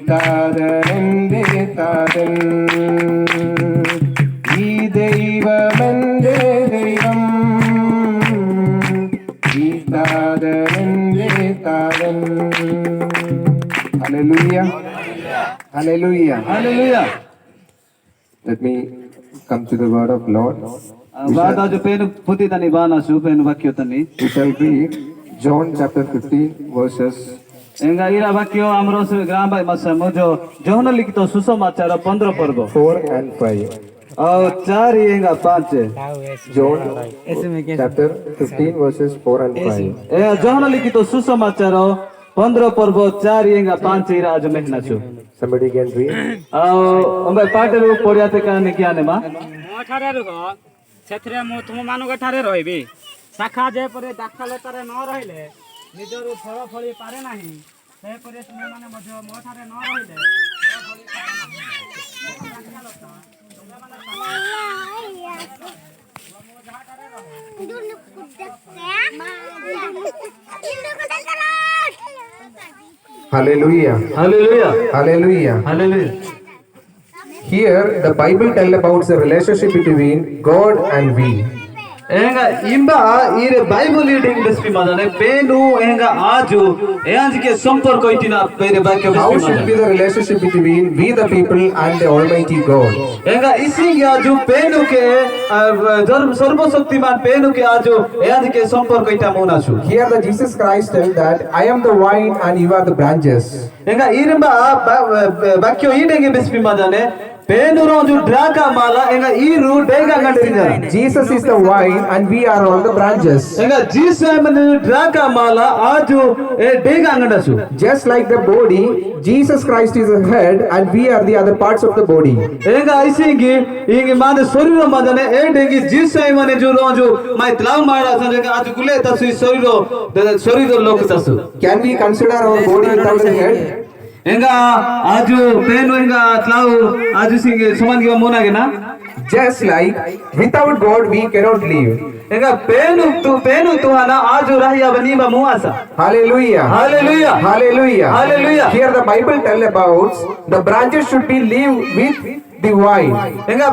താതനെന്റെ താതൻ, ഈ ദൈവമെന്റെ ദൈവം, ഈ താതനെന്റെ താതൻ. Hallelujah. Hallelujah. Hallelujah. Let me come to the word of Lord. Vada jo penu puti tani bana su penu vakyo tani. We shall read John chapter 15 verses Enga ira vakyo amro se gram bai masa mojo John likito susomaचार 15 पर्व 4 and 5. और 4 enga 5 John chapter 15 verses 4 and 5. A John likito susomaचार 15 पर्व 4 enga 5 ira आज mehna छु. Somebody can read. ओमे पाटरु पडियाते काने कियाने मा ठारे रह सेथरे मु तुम मानुक ठारे रहबी शाखा जे परे दाखलतारे न रहिले निजरु फल फळी पारे नाही से परे तुम माने मध्य मो ठारे न रहिले फल फळी पारे नाही दाखलता तुम माने Hallelujah. Hallelujah. Hallelujah. Hallelujah. Here the Bible tells about the relationship between God and we. Enga imba ire Bible reading despi madane penu enga aju eanj ke samparko itina pere vakyo How despi should be madane the relationship between we the people and the Almighty God? enga isingi aju penu ke sarva shaktiman penu ke aju eanj ke samparko ita mona chu. Here the Jesus Christ tells that I am the vine and you are the branches. Enga iremba vakyo idenge despi madane penu roju draka mala enga iru dega gandiringa. Jesus is the vine and we are all the branches. enga Jesus mane draka mala aju e dega gandasu. Just like the body, Jesus Christ is the head and we are the other parts of the body. enga isingi ingi mane soriro madane e dengi Jesus mane jo roju mai tlav mara sanjega aju gule tasu soriro lok tasu. Can we consider our body without the head? enga aju penu enga tlav aju singi saman giwa mona gena. Just like without God we cannot live. enga penu tu hana aju rahya bani ba muasa. Hallelujah. Hallelujah. Hallelujah. Hallelujah. Here the Bible tells about the branches should be live with the vine. enga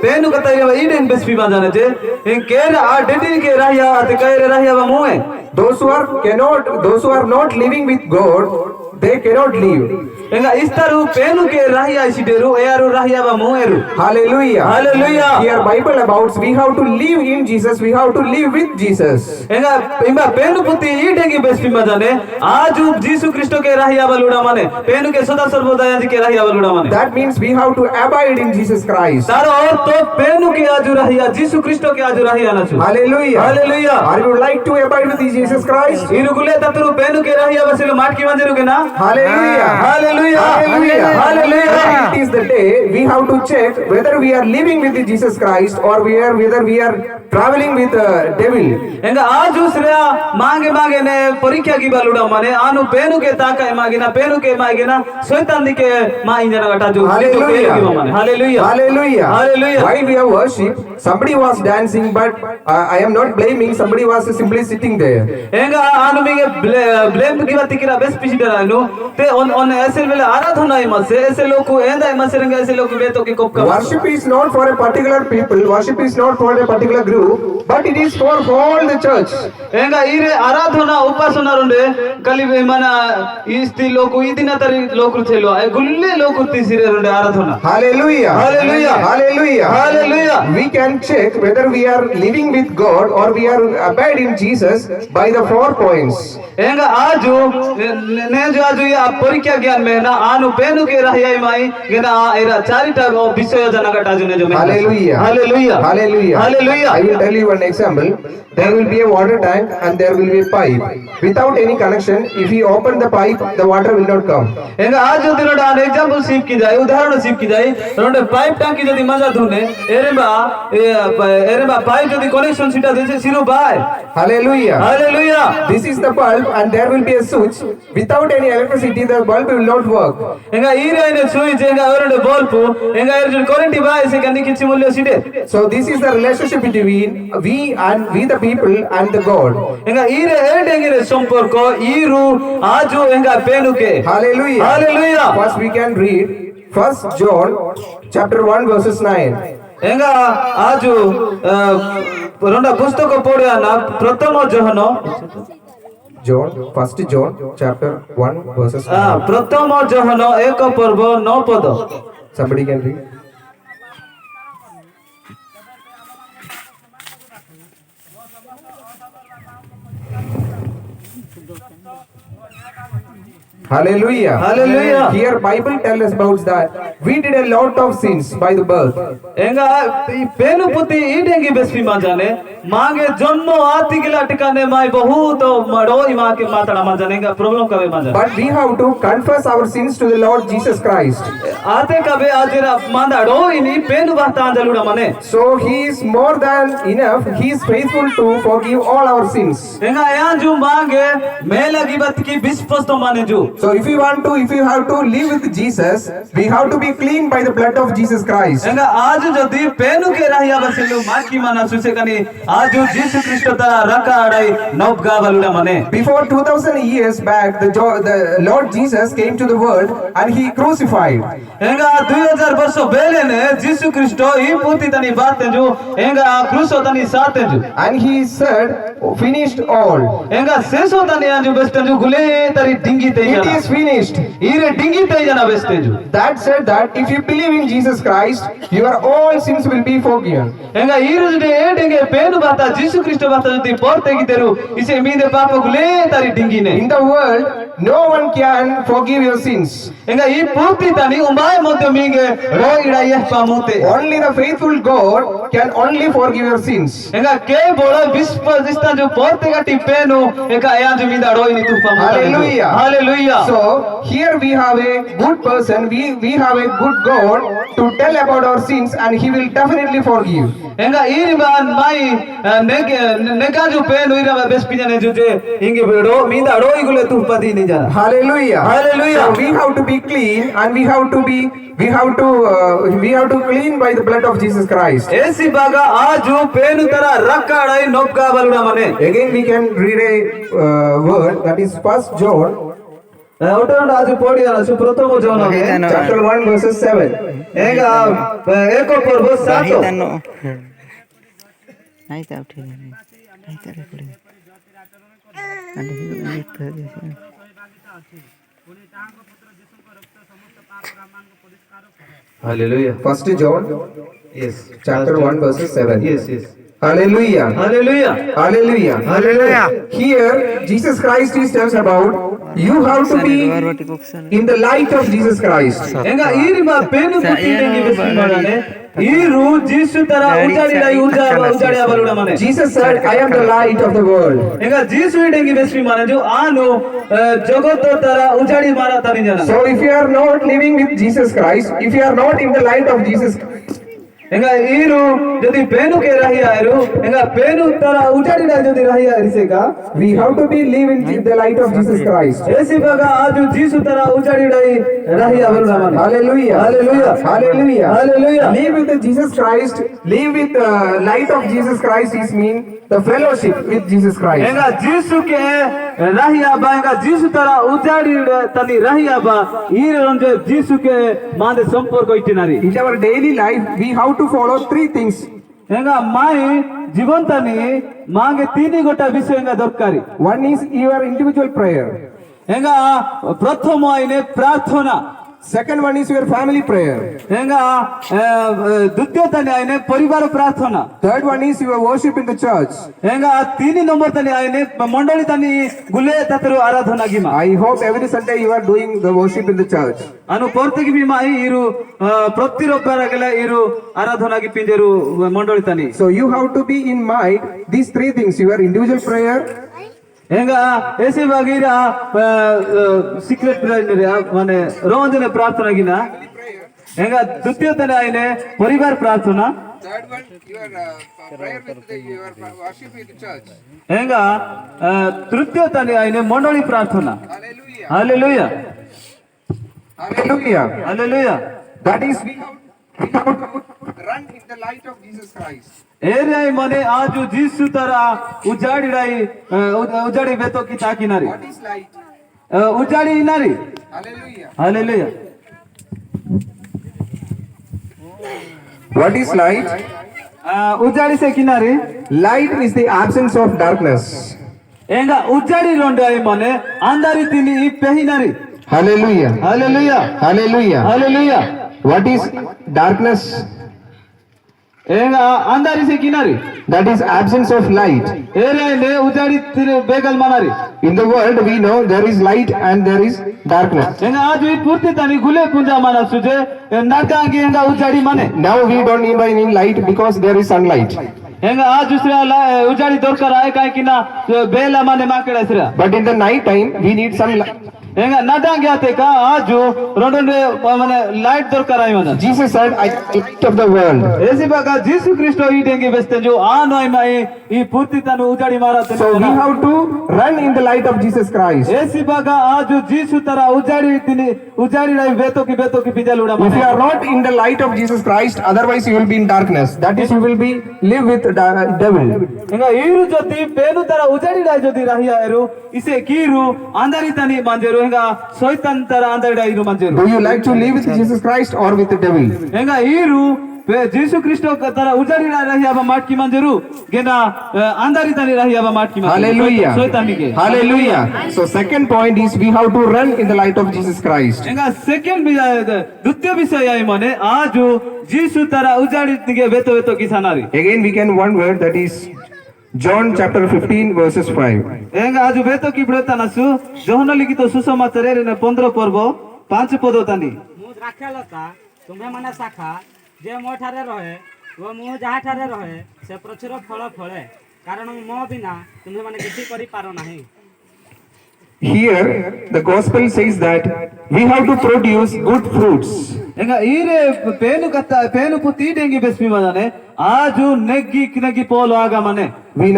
penu kata ira iden bespi madane je en kera a dedin ke rahya at kaire rahya ba muhe. Those who are not living with God, they cannot live. enga istaru penu ke rahya isideru earu rahya ba muheru. Hallelujah. Hallelujah. Here Bible about we have to live in Jesus, we have to live with Jesus. enga imba penu puti idengi bespi madane aju Jesus Christo ke rahya ba luda mane penu ke sada sarvoda yanji ke rahya ba luda mane. That means we have to abide in Jesus Christ. Taro to penu ke aju rahya Jesus Christo ke aju rahya na chu. Hallelujah. Hallelujah. Are you like to abide with Jesus Christ? iru gule tatru penu ke rahya basilo matki manjeru ke na. Hallelujah. Hallelujah. Hallelujah. Hallelujah. It is the day we have to check whether we are living with Jesus Christ or whether we are traveling with the devil. enga aju sreya mange ne parikya ki baluda mane anu penu ke taka magina penu ke magina shaitan dike ma injana gata ju Hallelujah. Hallelujah. Hallelujah. Hallelujah. While we have worship, somebody was dancing, but I am not blaming. Somebody was simply sitting there. enga anu mige blame ki batikira bes pisidara no te on esel vela aradhana imase ese loku enda imase renga ese loku beto ki kopka. Worship is not for a particular people. Worship is not for a particular group, but it is for all the church. enga ire aradhana upasana runde kali mana isti loku idina tari loku thelo ay gulle loku tisire runde aradhana. Hallelujah. Hallelujah. Hallelujah. Hallelujah. We can check whether we are living with God or we are abide in Jesus by the 4 points. enga aju ne jo aju ya parikya gyan me na anu penu ke rahya mai gena era charita bishoy jana gata ju ne jo me. Hallelujah. Hallelujah. Hallelujah. Hallelujah. I will tell you one example. There will be a water tank and there will be a pipe. Without any connection, if we open the pipe, the water will not come. enga aju dinoda an example sip ki jai udaharan sip ki jai ronde pipe tanki jodi maja dhune ereba pipe jodi connection sita dese siru bai. Hallelujah. Hallelujah. This is the bulb and there will be a switch. Without any electricity, the bulb will not work. enga ire ine switch enga erode bulb enga erode current bai se kandi kichi mulya site. So this is the relationship between we the people and the God. ಎಂಗ ಈರೆ ಏಡೆಂಗಿರೆ ಸಂಪರ್ಕ ಈರು ಆಜು ಎಂಗ ಪೇನುಕೆ Hallelujah. Hallelujah. First we can read 1 John chapter 1 verses 9. ಎಂಗ ಆಜು ರಂಡ ಪುಸ್ತಕ ಪೋಡಿಯಾನ ಪ್ರಥಮ ಜೋಹನ John, 1 John chapter 1 verses 9. ಪ್ರಥಮ ಜೋಹನ ಏಕ ಪರ್ವ 9 ಪದ. Somebody can read. Hallelujah. Hallelujah. Here Bible tells us about that we did a lot of sins by the birth. ಎಂಗ ಈ ಪೇನು ಪುತಿ ಈಡೆಂಗಿ ಬೆಸ್ಪಿ ಮಾಜಾನೆ ಮಾಗೆ ಜನ್ಮ ಆತಿಗಿಲ ಟಿಕಾನೆ ಮಾይ ಬಹುತ ಮಡೋ ಇಮಾಕೆ ಮಾತಾಡ ಮಾಜಾನೆ ಎಂಗ problem ಕವೆ ಮಾಜಾನೆ. But we have to confess our sins to the Lord Jesus Christ. ಆತೆ ಕವೆ ಆಜಿರ ಮಾಂದಾಡೋ ಇನಿ pain ಬಾತಾ ಅಂಜಲುಡ ಮನೆ. So he is more than enough. He is faithful to forgive all our sins. ಎಂಗ ಯಾಂಜು ಮಾಗೆ ಮೇಲಗಿ ಬತ್ಕಿ ಬಿಸ್ಪಸ್ತ ಮಾನೆಜು. So if you have to live with Jesus, we have to be clean by the blood of Jesus Christ. ಎಂಗ ಆಜು ಜದಿ pain K ರಹಿಯ ಬಸೆಲು ಮಾಕಿ ಮನ ಸುಸೆಕನಿ ಆಜು ಯೇಸು ಕ್ರಿಸ್ತ ತರ ರಕ ಅಡೈ ನೌಬ್ಗಾ ಬಲುಡ ಮನೆ. Before 2000 years back, the Lord Jesus came to the world and he crucified. ಎಂಗ 2000 ವರ್ಷ ಬೇಲೆನೆ ಯೇಸು ಕ್ರಿಸ್ತ ಈ ಪೂತಿ ತನಿ ಬಾತೆಂಜು ಎಂಗ ಕ್ರೂಸೋ ತನಿ ಸಾತೆಂಜು. And he said, finished all. ಎಂಗ ಸೇಸೋ ತನಿ ಅಂಜು ಬೆಸ್ತೆಂಜು ಗುಲೇ ತರಿ dinghy Tai It is finished. ಈರೆ ಡಿಂಗಿ ತೈ ಜನ ಬೆಸ್ತೆಂಜು. That said that if you believe in Jesus Christ, your all sins will be forgiven. ಎಂಗ ಈರು ಜಡೆ ಏಡೆಂಗೆ ಪೇನು ಬಾತ ಯೇಸು ಕ್ರಿಸ್ತ ಬಾತ ಜೊತೆ ಪೋರ್ ತೆಗಿತೆರು ಇಸೆ ಮೀದೆ ಪಾಪ ಗುಲೇ ತರಿ ಡಿಂಗಿನೆ. In the world, no one can forgive your sins. ಎಂಗ ಈ ಪೂರ್ತಿ ತನಿ ಉಂಬಾಯ ಮಧ್ಯ ಮೀಗೆ ರೋಗಿಡ ಯಹ ಪಾಮುತೆ. Only the faithful God can only forgive your sins. ಎಂಗ ಕೇವಲ ವಿಶ್ವಾಸಿಸ್ತ ಜೊ ಪೋರ್ ತೆಗಟಿ ಪೇನು ಎಂಗ ಅಯಾಂಜು ಮೀದ ರೋಯಿನಿ ತುಪ್ಪ ಮುತ. Hallelujah. Hallelujah. So here we have a good person, we have a good God to tell about our sins and he will definitely forgive. ಎಂಗ ಈರಿ ಮೈ ನೆಗಾಜು pain ಇರ ಬೆಸ್ಪಿಜನೆ ಜುಜೆ ಹಿಂಗೆ ಬೇಡೋ ಮೀದ ರೋಯಿಗುಲೆ ತುಪ್ಪ ದೀನಿ ಜನ. Hallelujah. Hallelujah. So we have to be clean and we have to clean by the blood of Jesus Christ. AC ಭಾಗ ಆಜು pain ತರ ರಕ್ಕಡೈ ನೊಬ್ಗಾ ಬಲುಡ ಮನೆ. Again we can read a word that is 1 John ಔಟಂಡ ಆಜು ಪೋಡಿ ಅನಸು ಪ್ರಥಮ ಜೋನಗೆ chapter 1 verses 7. ಎಂಗ ಏಕೋ ಪರ್ವ 7. ಆಯ್ತಾ ಉಠಿ ಆಯ್ತಾ ರೆಕಾರ್ಡ್ ಅಲ್ಲಿ Hallelujah. 1 John Yes. chapter 1 verses 7. Yes, yes. Hallelujah. Hallelujah. Hallelujah. Hallelujah. Here Jesus Christ is tells about you have to be in the light of Jesus Christ. ಎಂಗ ಈರಿ ಬಾ ಪೇನು ಪುಟ್ಟಿಂಗಿ ಬೆಸ್ಪಿ ಮಾಡನೆ ಈರು ಜೀಸು ತರ ಉಜಾಡಿಡೈ ಉಜಾಡಿಯ ಬಲುಡ ಮನೆ. Jesus said, I am the light of the world. ಎಂಗ ಜೀಸು ಇಡೆಂಗಿ ಬೆಸ್ಪಿ ಮಾಡನೆ ಆನು ಜಗತ್ತು ತರ ಉಜಾಡಿ ಮಾರ ತನಿ ಜನ. So if you are not living with Jesus Christ, if you are not in the light of Jesus Christ, ಎಂಗ ಈರು ಜದಿ ಪೇನು ಕೆ ರಹಿಯ ಇರು ಎಂಗ ಪೇನು ತರ ಉಜಾಡಿಡ ಜದಿ ರಹಿಯ ಇರಿಸೇಗ we have to be living in the light of Jesus Christ. AC ಭಾಗ ಆಜು ಜೀಸು ತರ ಉಜಾಡಿಡೈ ರಹಿಯ ಬಲುಡ ಮನೆ. Hallelujah. Hallelujah. Hallelujah. Hallelujah. Live with the Jesus Christ, live with the light of Jesus Christ is mean the fellowship with Jesus Christ. ಎಂಗ ಜೀಸು K ರಹಿಯ ಬಾ ಎಂಗ ಜೀಸು ತರ ಉಜಾಡಿ ತನಿ ರಹಿಯ ಬಾ ಈರೆ ಒಂಜೆ ಜೀಸು ಕೆ ಮಾದೆ ಸಂಪರ್ಕ ಇಟ್ಟಿನಾರಿ. In our daily life, we have to follow three things. ಎಂಗ ಮಾಯಿ ಜೀವಂತನಿ ಮಾಗೆ ತೀನಿ ಗೊಟ್ಟ ವಿಷಯ ಎಂಗ ದೊರ್ಕಾರಿ. One is your individual prayer. ಎಂಗ ಪ್ರಥಮ ಆಯ್ನೆ ಪ್ರಾರ್ಥನಾ. Second one is your family prayer. ಎಂಗ ದ್ವಿತೀಯ ತನಿ ಆಯ್ನೆ ಪರಿವಾರ ಪ್ರಾರ್ಥನಾ. Third one is your worship in the church. ಎಂಗ ತೀನಿ ನಂಬರ್ ತನಿ ಆಯ್ನೆ ಮಂಡಳಿ ತನಿ ಗುಲೆ ತತರು ಆರಾಧನಾ ಗಿಮ. I hope every Sunday you are doing the worship in the church. ಅನು ಪೊರ್ತಿಗಿ ಬಿ ಮಾಯಿ ಇರು ಪ್ರತಿರೊಬ್ಬರಗೆಲ್ಲ ಇರು ಆರಾಧನಾ ಗಿ ಪಿಂಜರು ಮಂಡಳಿ ತನಿ. So you have to be in mind these three things: your individual prayer, ಎಂಗ ಏಸಿ ಬಾಗಿರ ಸೀಕ್ರೆಟ್ ಪ್ರೇಯರ್ মানে ರೋಂಜನೆ ಪ್ರಾರ್ಥನಾಗಿನ ಎಂಗ ದ್ವಿತೀಯ ತನ ಆಯ್ನೆ ಪರಿವಾರ ಪ್ರಾರ್ಥನಾ. third one your prayer with your worship in the church. ಎಂಗ ತೃತೀಯ ತನ ಆಯ್ನೆ ಮಂಡಳಿ ಪ್ರಾರ್ಥನಾ. Hallelujah. Hallelujah. Hallelujah. Hallelujah. That is We have to run in the light of Jesus Christ. Array मने आज जीसु तरा उजाड़ी बेतो की ताकी नारी What is light? उजाड़ी नारी Hallelujah. Hallelujah What is light? उजाड़ी से किनारी Light is the absence of darkness. ಎಂಗ ಉಜ್ಜಾಡಿ ಲೊಂಡಾಯಿ ಮನೆ ಅಂದಾರಿ ತಿನಿ ಈ ಪೆಹಿನಾರಿ Hallelujah. Hallelujah Hallelujah. Hallelujah What is darkness? ಎಂಗ ಅಂದಾರಿ ಸೆ ಕಿನಾರಿ That is absence of light. ಏರೇನೆ ಉಜ್ಜಾಡಿ ತಿನಿ ಬೇಗಲ್ ಮನಾರಿ In the world, we know there is light and there is darkness. ಎಂಗ ಆಜು ಈ ಪೂರ್ತಿ ತನಿ ಗುಲೆ ಪುಂಜಾ ಮನ ಸುಜೆ ನಾಕಾಂಗಿ ಎಂಗ ಉಜ್ಜಾಡಿ ಮನೆ Now we don't need any light because there is sunlight. ಎಂಗ ಆ दुसऱ्या उजाडी दरकार आहे काय की ना बेला माने माकडासरा But in the night time, we need sunlight. ಎಂಗ ನಡಾಂಗಿ ಆತೆ का आजु रोडोंडे माने लाइट दरकार आहे म्हणा Jesus said, I am the light of the world. AC बघा जीसु ख्रिस्ट ई डेंगे बेस्ते जो आ नोय माई ई पूर्ती तनु उजाडी मारते So we have to run in the light of Jesus Christ. AC बघा आजु जीसु तरा उजाडी तिनी उजाडी लाई बेतो की बिजल उडा If you are not in the light of Jesus Christ, otherwise you will be in darkness. That is, you will be live with devil. ಎಂಗ ಈರು ಜೊತೆ pain ತರ ಉಜಾಡಿ लाई ಜೊತೆ ರಹಿಯಾರು इसे कीरू अंधारी तनी मंजेरू ಎಂಗ ಶೈತಾನ್ ತರ अंधारी लाई ಇರು ಮಂಜೇರು Do you like to live with Jesus Christ or with the devil? ಎಂಗ ಈರು जीसु ख्रिस्ट ತರ ಉಜಾಡಿ ರಹಿಯಾಬ ಮಾಟ್ಕಿ ಮಂಜೇರು ಗೆನ अंधारी तनी रहियाबा माटकी मंजेरू Hallelujah. ಶೈತಾನಿಗೆ Hallelujah. So second point is we have to run in the light of Jesus Christ. ಎಂಗ ಸೆಕೆಂಡ್ द्वितीय विषय आहे म्हणे आजु जीसु ತರ ಉಜಾಡಿ ನಿಗೆ ಬೇतो की सानारी Again we can one word, that is John chapter 15 verses 5. ಎಂಗ ಆಜು ಬೇतो की ब्रतानसु जोहन लिखित सुसमाचार रे 15 पर्व 5 पद तानी ମୁଁ ଦ୍ରାକ୍ଷାଲତା ତୁମେମାନେ ଶାଖା ଯେ ମୋ ଠାରେ ରହେ ଓ ମୁଁ ଯାହା ଠାରେ ରହେ ସେ ପ୍ରଚୁର ଫଳ ଫଳେ କାରଣ ମୋ ବିନା ତୁମେମାନେ କିଛି କରିପାର ନାହିଁ। Here the gospel says that we have to produce good fruits. ಎಂಗ ಈರೆ ಪೇನು ಪುತಿ ಡೆಂಗಿ ಬೆಸ್ಮಿ ಮದಾನೆ ಆಜು ನೆಗ್ಗಿ ಪೋಲು ಆಗ ಮನೆ We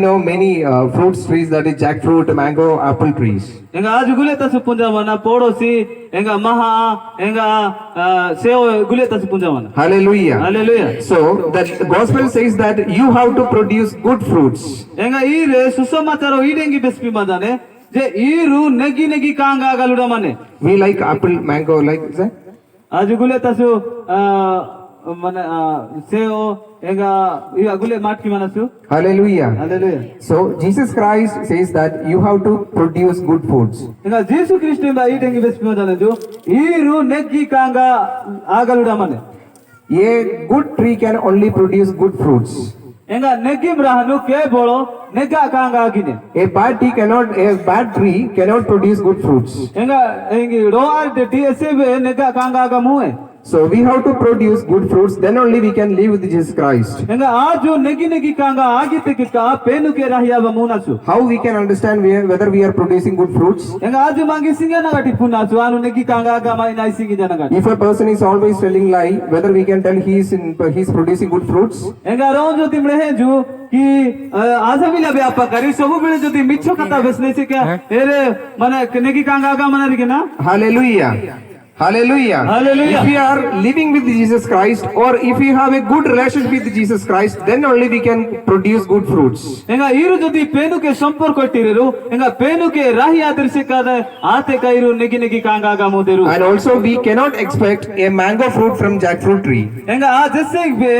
know many fruits trees, that is jackfruit, mango, apple trees. ಎಂಗ ಆಜು ಗುಲೆತ ಸುಪುಂಜ ಮನ ಪೋಡೋಸಿ ಎಂಗ ಮಹಾ ಎಂಗ ಸೇವ ಗುಲೆತ ಸುಪುಂಜ ಮನ Hallelujah. Hallelujah. So the gospel says that you have to produce good fruits. ಎಂಗ ಈರೆ ಸುಸಮಾಚಾರ ಈ ಡೆಂಗಿ ಬೆಸ್ಮಿ ಮದಾನೆ जे ಈರು ನೆಗಿ ಕಾಂಗ ಆಗಲುಡ ಮನೆ We like apple, mango, like that. आजु गुले तसु मने सेओ एगा ई गुले माटकी मनसु Hallelujah. Hallelujah So Jesus Christ says that you have to produce good foods. एगा जीसु ख्रिस्ट बा ई डेंगी बेस्पि मदने जो ईरु नेगी कांगा आगलुडा मने A good tree can only produce good fruits. एगा Negi ब्राहनु के बोलो नेगा कांगा आगिने A bad tree cannot produce good fruits. एगा एंगी रोआर टी एसे बे नेगा कांगा आगा मुए So we have to produce good fruits, then only we can live with Jesus Christ. एगा आजु नेगी कांगा आगिते के का पेनु के रहियाबा मुनासु How we can understand whether we are producing good fruits? एगा आजु मांगी सिंगा नगाटी पुनासु आनु नेगी कांगा आगा माई नाई सिंगी जनगाटी If a person is always telling lie, whether we can tell he is producing good fruits? एगा रोज जो तिमळे हे जु कि आजमिला व्यापा करी सब बेले जदि मिच्छो कथा बेसने से क्या एरे माने नेगी कांगा आगा मनारी के ना Hallelujah. Hallelujah. Hallelujah. If we are living with Jesus Christ, or if we have a good relationship with Jesus Christ, then only we can produce good fruits. एगा इरु जदि पेनु के संपर्क इಟ್ಟಿरेರು एगा पेनु के राही आदर्शिकाದ ಆತೆ ಕೈರು नेगी कांगा आगा मोदेರು And also we cannot expect a mango fruit from jackfruit tree. एगा आ जैसे बे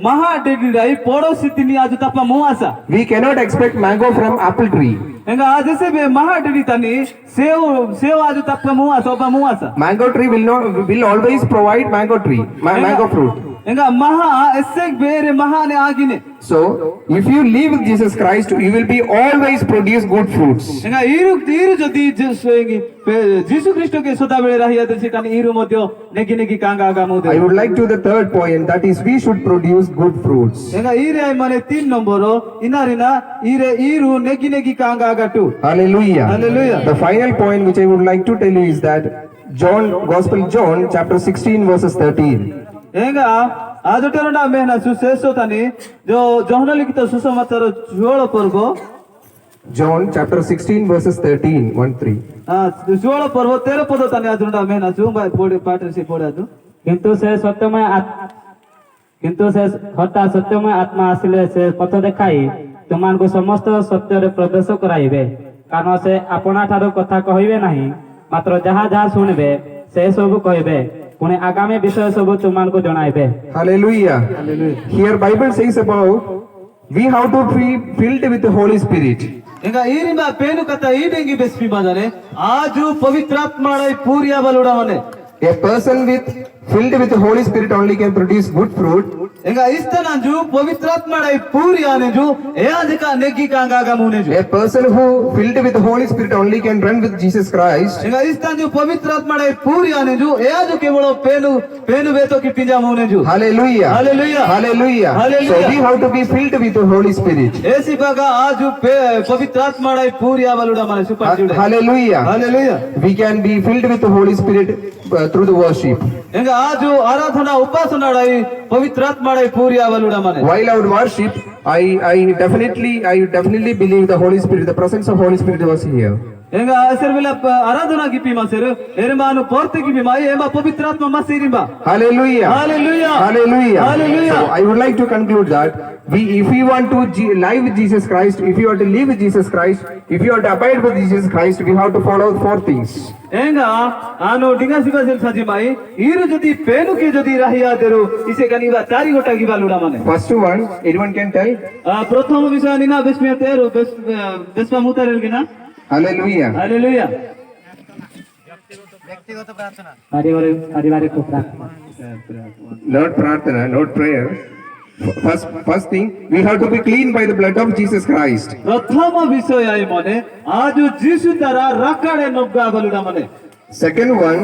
महा डेडीडाई पड़ोसी तिनी आजु तपा मुआसा We cannot expect mango from apple tree. एगा आ जैसे बे महा डेडी तनी सेव आजु तपा मुआसा ओबा मुआसा Mango tree will always provide mango fruit. एगा महा ऐसे बेरे महा ने आगिने So if you live with Jesus Christ, you will be always produce good fruits. एगा इरु जदि जीसु ख्रिस्ट के सदा बेले रही आदर्शी कानी इरु मध्य नेगी कांगा आगा मोदे I would like to the third point, that is we should produce good fruits. एगा इरे माने 3 नंबरो इनारिना इरु नेगी कांगा आगा 2 Hallelujah. Hallelujah. The final point which I would like to tell you is that Gospel John chapter 16 verses 13. एगा आजोटेरोना मेहना सुसेसो तनी जो Johan लिखित सुसमाचार 16 पर्व John chapter 16 verses 13, 1-3. 16 पर्व 13 पद तनी आजोटा मेहना सु बाय पोडे पाटर से पोडाजु কিন্তু সে সত্যময় আত্মা আসিলে সে পথ দেখাই তোমাকে সমস্ত সত্যরে প্রবেশ করাইবে কারণ সে আপনা ঠারু কথা কহিবে ନାହିଁ মাত্র যাহা যাহা শুনবে সে সবু কহিবে পুଣି আগামী বিষয় সবু তোমাকে জଣାইবে। Hallelujah. Here Bible says about we have to be filled with the Holy Spirit. ఇంకా ఈ రిమా పేను కథ ఈ డెంగి బెస్పి మాజానే ఆజు పవిత్రాత్మడై పూరియా బలుడా మనే A person filled with the Holy Spirit only can produce good fruit. ఇంకా ఇస్తనంజు పవిత్రాత్మడై పూరియానేజు ఏ అధిక నెగ్గి కాంగాగా మునేజు A person who filled with the Holy Spirit only can run with Jesus Christ. ఇంకా ఇస్తనంజు పవిత్రాత్మడై పూరియానేజు ఏ అజు కేవଳ పేను వేతో కి పింజా మునేజు Hallelujah. Hallelujah. Hallelujah. Hallelujah. So we have to be filled with the Holy Spirit. ఏసి బాగా ఆజు పవిత్రాత్మడై పూరియా బలుడా మనే సుపంజుడే Hallelujah. Hallelujah We can be filled with the Holy Spirit through the worship. ఇంకా ఆజు ఆరాధన ఉపాసనడై పవిత్రాత్మడై పూరియా బలుడా మనే While our worship, I definitely believe the Holy Spirit, the presence of Holy Spirit was here. ಎಂಗ ಸರ್ವಿಲ ಆರಾಧನಾ ಗಿಪಿ ಮಾಸರು ಎರ್ಮಾನು ಪೋರ್ತಿ ಗಿಪಿ ಮಾಯಿ ಎಂಬ ಪವಿತ್ರಾತ್ಮ ಮಾಸಿರಿಬಾ Hallelujah. Hallelujah. Hallelujah. Hallelujah. So I would like to conclude that if we want to live with Jesus Christ, if you want to live with Jesus Christ, if you want to abide with Jesus Christ, we have to follow 4 things. ಎಂಗ ಆನು ಡಿಂಗಾ ಸಿಬಾಸೆಲ್ ಸಜಿ ಮಾಯಿ ಈರು ಜೊತೆ ಪೇನುಕೆ ಜೊತೆ ರಹಿಯಾದರು ಇಸೆ ಕನಿವಾ ಚಾರಿ ಗೊಟ್ಟ ಗಿಬಾಲುಡಾ ಮನೆ First one, anyone can tell? ಪ್ರಥಮ ವಿಷಯ Niña ಬೆಸ್ಮಿಯತೆರು ಬೆಸ್ಮ ಮುತಾರೆಲ್ಗಿನಾ Hallelujah. Hallelujah. पारिवारिक प्रार्थना Not prarthana, not prayer. First thing, we have to be clean by the blood of Jesus Christ. ಪ್ರಥಮ ವಿಷಯ ಮನೆ ಆಜು ಜೀಸು ತರ ರಕ್ಕಡೆ ನೊಗ್ಗಾ ಬಲುಡಾ ಮನೆ Second one,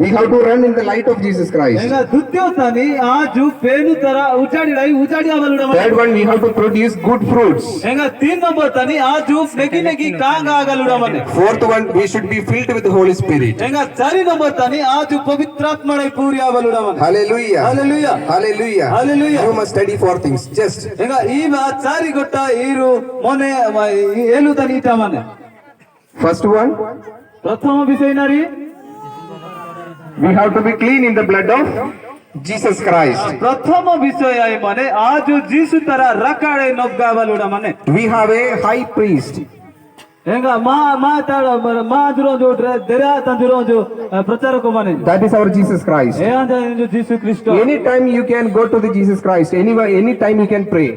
we have to run in the light of Jesus Christ. ಎಂಗ ದುತ್ಯೋತಾನಿ ಆಜು ಪೇನು ತರ ಉಚಾಡಿ ಬಲುಡಾ ಮನೆ Third one, we have to produce good fruits. ಎಂಗ 3 ನಂಬರ್ ತಾನಿ ಆಜು ನೆಗಿ ಕಾಂಗ ಆಗಲುಡಾ ಮನೆ Fourth one, we should be filled with the Holy Spirit. ಎಂಗ 4 number ತಾನಿ ಆಜು ಪವಿತ್ರಾತ್ಮಡೈ ಪೂರ್ಯ ಬಲುಡಾ ಮನೆ Hallelujah. Hallelujah. Hallelujah. Hallelujah. You must study 4 things. Just. ಎಂಗ ಈ ಚಾರಿ ಗೊಟ್ಟ ಈರು ಮೊನೆ ಏಲು ತಾನಿ ಇಟ ಮನೆ First one, ಪ್ರಥಮ ವಿಷಯ ನರಿ we have to be clean in the blood of Jesus Christ. ಪ್ರಥಮ ವಿಷಯ ಮನೆ ಆಜು ಜೀಸು ತರ ರಕ್ಕಡೆ ನೊಗ್ಗಾ ಬಲುಡಾ ಮನೆ We have a high priest. ಎಂಗ ಮಾ ಜುರೋಜು ದೆರಾ ತಂಜುರೋಜು ಪ್ರಚಾರಕ ಮನೆ That is our Jesus Christ. ಏ ಅಂಜ ಜೀಸು ಕ್ರಿಸ್ತ Anytime you can go to the Jesus Christ. Anytime you can pray.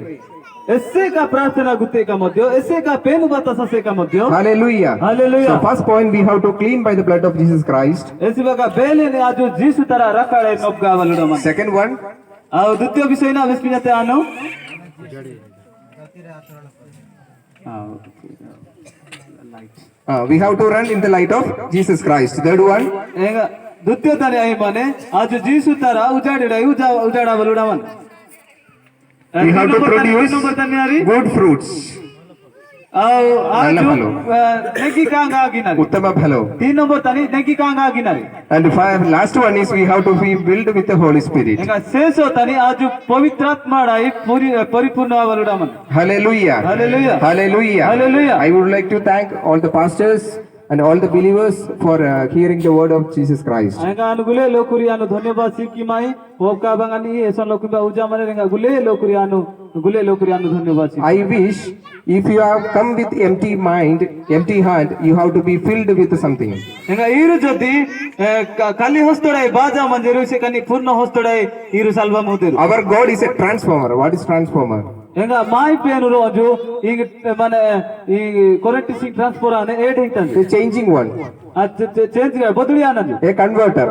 ऐसे का प्रार्थना गुत्ते का मध्य ऐसे का पेन बाता ससे का मध्य Hallelujah. Hallelujah. So first point, we have to clean by the blood of Jesus Christ. ऐसी बगा बेले ने आजो जीसु तरा रकाळे नोबगा वलुडा मन Second one, आ द्वितीय विषय ना विस्मिनते आनो we have to run in the light of Jesus Christ. Third one, एंग द्वितीय तने आई माने आजो जीसु तरा उजाड़ा वलुडा मन we have to produce good fruits. आओ आजो भलो। नेकी कांगा आगिनारी Uttama phalo. 3 नंबर तनी नेकी कांगा आगिनारी And last one is we have to be filled with the Holy Spirit. एंग शेषो तनी आजो पवित्रात्माडाई परिपूर्ण वलुडा मन Hallelujah. Hallelujah. Hallelujah. Hallelujah. I would like to thank all the pastors and all the believers for hearing the word of Jesus Christ. आयगा अनुगुले लोकुरियानु धन्यवाद सिकी माई होका बंगानी एसन लोकुबा उजा माने रेंगा गुले लोकुरियानु धन्यवाद सिकी I wish if you have come with empty mind, empty heart, you have to be filled with something. एंगा इरु जदी खाली हस्तडाई बाजा मंजेरु से कनी पूर्ण हस्तडाई इरु साल्वा मुदेरु Our God is a transformer. What is transformer? ಎಂಗ ಮಾಯಿ ಪೇನು ರೋಜು ಈಗ ಮನೆ ಈ ಕೊರೆಂಟ್ ಟ್ರಾನ್ಸ್ಫರ್ ಆನೆ ಏಟ್ ಹಿಂತಂತೆ The changing one. ಚೇಂಜ್ ಬದಲಿ ಆನಂದು A converter.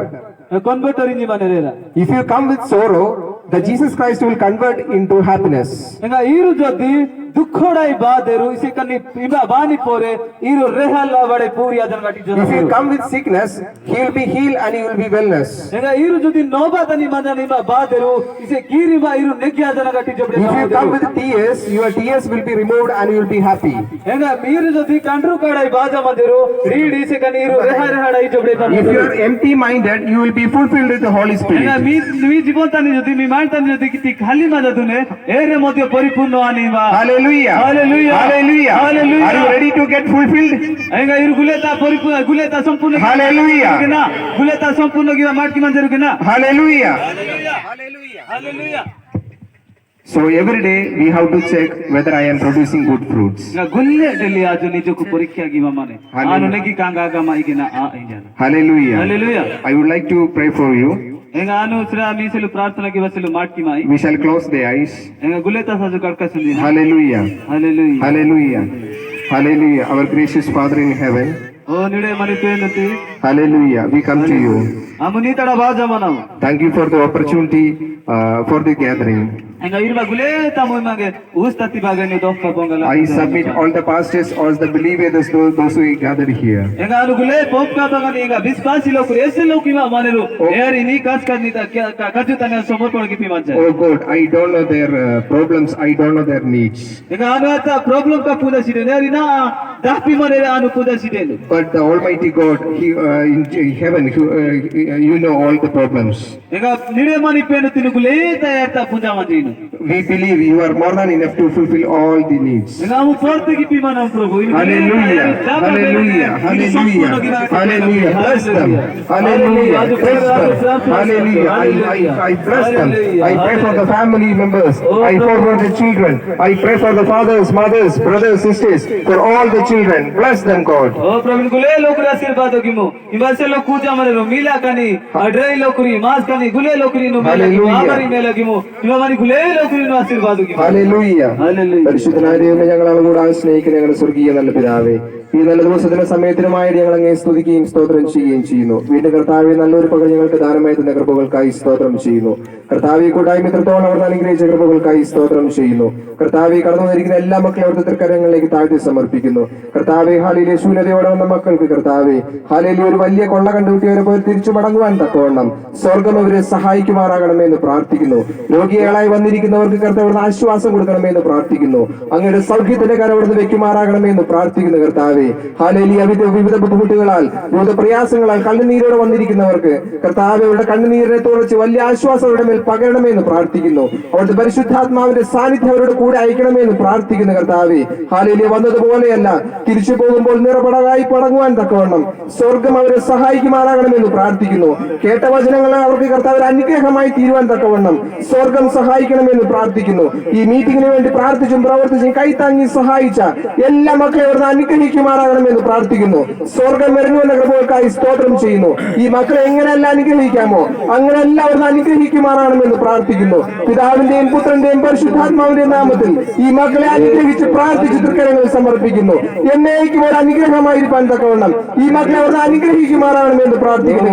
ಕನ್ವರ್ಟರ್ ಇಂಜಿ ಮನೆ ರೇರ If you come with sorrow, the Jesus Christ will convert into happiness. ಎಂಗ ಈರು ಜೊತೆ ದುಃಖಡಾಯಿ ಬಾದೇರು ಇಸಿ ಕನ್ನಿ ಇಬಾ ಬಾನಿ ಪೋರೆ ಈರು ರೆಹಲ್ಲ ಬಡೆ ಪೂರಿ ಅದನ್ ಗಟಿ ಜೊತೆ If you come with sickness, he will be healed and he will be wellness. ಎಂಗ ಈರು ಜೊತೆ ನೋಬಾ ತನಿ ಮಂಜನ ಇಬಾ ಬಾದೇರು ಇಸಿ ಕೀರಿ ಬಾ ಈರು ನೆಗ್ಗಿ ಅದನ್ ಗಟಿ ಜೊತೆ If you come with tears, your tears will be removed and you will be happy. ಎಂಗ ಈರು ಜೊತೆ ಕಂಡ್ರು ಕಡಾಯಿ ಬಾಜಾ ಮಂದಿರು ರೀಡ್ ಇಸಿ ಕನ್ನಿ ಈರು ರೆಹಡಾಯಿ ಜೊತೆ If you are empty minded, you will be fulfilled with the Holy ಎಂಗ Spirit. మీ జీవన్ తని జొతి మీ మైండ్ తని జొతి కితి ఖాళీ మజ దునే ఏరే మధ్య పరిపూర్ణ ఆనివా Hallelujah. Hallelujah. Hallelujah. Hallelujah. Hallelujah. Are you ready to get fulfilled? Ainga iru guleta संपूर्ण Hallelujah. ना गुलेता संपूर्ण किंवा माटकी मंजर के ना Hallelujah. Hallelujah. So every day we have to check whether I am producing good fruits. Nga gulle deli aju nijoku porikya giwa mane Hallelujah. anu negi kanga agama igina a injana Hallelujah. Hallelujah. I would like to pray for you. Ainga anu sira miselu prarthana ki vaselu matki mai We shall close the eyes. Ainga guleta saju kadka sundina Hallelujah. Hallelujah. Hallelujah. Hallelujah. Our gracious Father in heaven. O nide mani penuti Hallelujah. We come to you. amuni tada baja manam Thank you for the opportunity for the gathering. Ainga irba guleta moi mage ustati bagani dokka bongala I submit all the pastors, all the believers, those who gathered here. Ainga anu gule popka bagani ainga vispasi loku ese loku ma maneru eri ni kas karni ta kaju tane samarpan ki pimancha Oh God, I don't know their problems. I don't know their needs. Ainga anu ata problem ka puja siden eri na dahpi manere anu puja siden But the Almighty God, in heaven, you know all the problems. Ainga nide mani penu tinu guleta erta puja manjinu We believe you are more than enough to fulfill all the needs. Ainga amu porte ki pimanam prabhu Hallelujah. Hallelujah. Hallelujah. Hallelujah. Bless them. Hallelujah. Bless them. Hallelujah. I bless them. I pray for the family members. I pray for the children. I pray for the fathers, mothers, brothers, sisters, for all the children. Bless them, God. O prabhu gule lokuri आशीर्वाद किमो इमासे लोग पूजा मने रो मिला कनी अड्रई लोकरी मास कनी गुले लोकरी no मेला किमो आमारी मेला किमो इमारी गुले लोकरी नो आशीर्वाद किमो Hallelujah. Hallelujah. പരിശുദ്ധനായ ദൈവമേ, ഞങ്ങളെ കൂടെ സ്നേഹിക്കുന്ന ഞങ്ങളുടെ സ്വർഗീയ നല്ല പിതാവേ, ഈ നല്ല ദിവസത്തിന്റെ സമയത്തിനുമായി ഞങ്ങൾ അങ്ങേ സ്തുതിക്കുകയും സ്തോത്രം ചെയ്യുകയും ചെയ്യുന്നു. വീണ്ടും കർത്താവെ, നല്ലൊരു പകൽ ഞങ്ങൾക്ക് ദാനമായി തന്ന കൃപകൾക്കായി സ്തോത്രം ചെയ്യുന്നു. കർത്താവെ, കൂട്ടായ്മ ഇത്രത്തോളം അവർ അനുഗ്രഹിച്ച കൃപകൾക്കായി സ്തോത്രം ചെയ്യുന്നു. കർത്താവെ, കടന്നു വന്നിരിക്കുന്ന എല്ലാ മക്കളെ അവിടുത്തെ തൃക്കരങ്ങളിലേക്ക് താഴ്ത്തി സമർപ്പിക്കുന്നു. കർത്താവെ, ഹാലിലെ ശൂന്യതയോടെ വന്ന മക്കൾക്ക് കർത്താവെ, ഹാലിലെ ഒരു വലിയ കൊള്ള കണ്ടുകിട്ടിയവരെ പോലെ തിരിച്ചു മടങ്ങുവാൻ തക്കവണ്ണം സ്വർഗം അവരെ സഹായിക്കുമാറാകണമെന്ന് പ്രാർത്ഥിക്കുന്നു. രോഗികളായി വന്നിരിക്കുന്നവർക്ക് കർത്താവ് ആശ്വാസം കൊടുക്കണമെന്ന് പ്രാർത്ഥിക്കുന്നു. അങ്ങയുടെ സൗഖ്യത്തിന്റെ കരം അവിടുന്ന് വെക്കുമാറാകണമെന്ന് പ്രാർത്ഥിക്കുന്നു. കർത്താവെ, ഹാലേലിയ, വിവിധ ബുദ്ധിമുട്ടുകളാൽ വിവിധ പ്രയാസങ്ങളാൽ കണ്ണുനീരോടെ വന്നിരിക്കുന്നവർക്ക് കർത്താവെ, അവരുടെ കണ്ണുനീരിനെ തുറച്ച് വലിയ ആശ്വാസം അവരുടെ മേൽ പകരണമെന്ന് പ്രാർത്ഥിക്കുന്നു. അവിടുത്തെ പരിശുദ്ധാത്മാവിന്റെ സാന്നിധ്യം അവരുടെ കൂടെ അയക്കണമെന്ന് പ്രാർത്ഥിക്കുന്നു. കർത്താവെ, ഹാലേലിയ, വന്നതുപോലെയല്ല തിരിച്ചു പോകുമ്പോൾ നിറപടകായി പടങ്ങുവാൻ തക്കവണ്ണം സ്വർഗം അവരെ സഹായിക്കുമാറാകണമെന്ന് പ്രാർത്ഥിക്കുന്നു. കേട്ട വചനങ്ങളെ അവർക്ക് കർത്താവ് അനുഗ്രഹമായി തീരുവാൻ തക്കവണ്ണം സ്വർഗം സഹായിക്കണമെന്ന് പ്രാർത്ഥിക്കുന്നു. ഈ മീറ്റിംഗിന് വേണ്ടി പ്രാർത്ഥിച്ചും പ്രവർത്തിച്ചും കൈത്താങ്ങി സഹായിച്ച എല്ലാ മക്കളെ അവിടുന്ന് അനുഗ്രഹിക്കുമാറാകണമെന്ന് പ്രാർത്ഥിക്കുന്നു. സ്വർഗം വരുന്നുവെന്ന കൃപകൾക്കായി സ്തോത്രം ചെയ്യുന്നു. ഈ മക്കളെ എങ്ങനെയല്ല അനുഗ്രഹിക്കാമോ അങ്ങനെയല്ല അവിടുന്ന് അനുഗ്രഹിക്കുമാറാകണമെന്ന് പ്രാർത്ഥിക്കുന്നു. പിതാവിന്റെയും പുത്രന്റെയും പരിശുദ്ധാത്മാവിന്റെയും നാമത്തിൽ ഈ മക്കളെ അനുഗ്രഹിച്ച് പ്രാർത്ഥിച്ച് തൃക്കരങ്ങളിൽ സമർപ്പിക്കുന്നു. എന്നേക്കും ഒരു അനുഗ്രഹമായിരിക്കാൻ തക്കവണ്ണം ഈ മക്കളെ അവിടുന്ന് അനുഗ്രഹിക്കുമാറാകണമെന്ന് പ്രാർത്ഥിക്കുന്നു.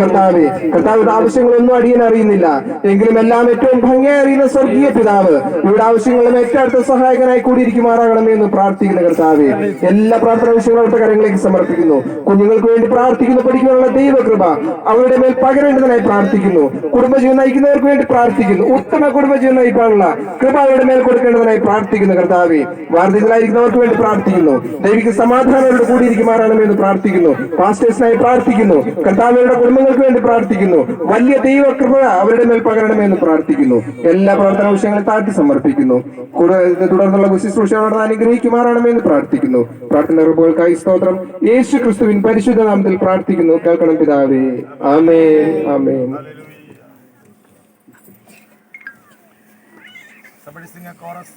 കർത്താവിന്റെ ആവശ്യങ്ങളൊന്നും അടിയൻ അറിയുന്നില്ല, എങ്കിലും എല്ലാം ഏറ്റവും ഭംഗിയായി അറിയുന്ന സ്വർഗീയ പിതാവ് ഇവിടെ ആവശ്യങ്ങളും ഏറ്റവും അടുത്ത സഹായകനായി കൂടിയിരിക്കുമാറാകണമെന്ന് പ്രാർത്ഥിക്കുന്ന കർത്താവെ, എല്ലാ പ്രാർത്ഥന വിഷയങ്ങളും അവരുടെ കരങ്ങളിലേക്ക് സമർപ്പിക്കുന്നു. കുഞ്ഞുങ്ങൾക്ക് വേണ്ടി പ്രാർത്ഥിക്കുന്നു. പഠിക്കാനുള്ള ദൈവകൃപ അവരുടെ മേൽ പകരേണ്ടതിനായി പ്രാർത്ഥിക്കുന്നു. കുടുംബജീവൻ നയിക്കുന്നവർക്ക് വേണ്ടി പ്രാർത്ഥിക്കുന്നു. ഉത്തമ കുടുംബജീവൻ നയിക്കാനുള്ള കൃപ അവരുടെ മേൽ കൊടുക്കേണ്ടതിനായി പ്രാർത്ഥിക്കുന്നു. കർത്താവെ, വാർദ്ധക്യത്തിലായിരിക്കുന്നവർക്ക് വേണ്ടി പ്രാർത്ഥിക്കുന്നു. ദൈവിക സമാധാനം അവരുടെ കൂടിയിരിക്കുമാറാകണമെന്ന് പ്രാർത്ഥിക്കുന്നു. പാസ്റ്റേഴ്സിനായി പ്രാർത്ഥിക്കുന്നു. കർത്താവയുടെ കുടുംബങ്ങൾക്ക് വേണ്ടി പ്രാർത്ഥിക്കുന്നു. വലിയ ദൈവകൃപ അവരുടെ മേൽ പകരണമെന്ന് പ്രാർത്ഥിക്കുന്നു. എല്ലാ പ്രാർത്ഥന വിഷയങ്ങളും താഴ്ത്തി സമർപ്പിക്കുന്നു. തുടർന്നുള്ള ശുശ്രൂഷകളോട് അനുഗ്രഹിക്കുമാറാകണമെന്ന് പ്രാർത്ഥിക്കുന്നു. പ്രാർത്ഥന കൃപകൾക്കായി സ്തോത്രം. യേശു ക്രിസ്തുവിൻ പരിശുദ്ധ നാമത്തിൽ പ്രാർത്ഥിക്കുന്നു. കേൾക്കണം പിതാവേ. ആമേൻ. ആമേൻ. Somebody sing a chorus.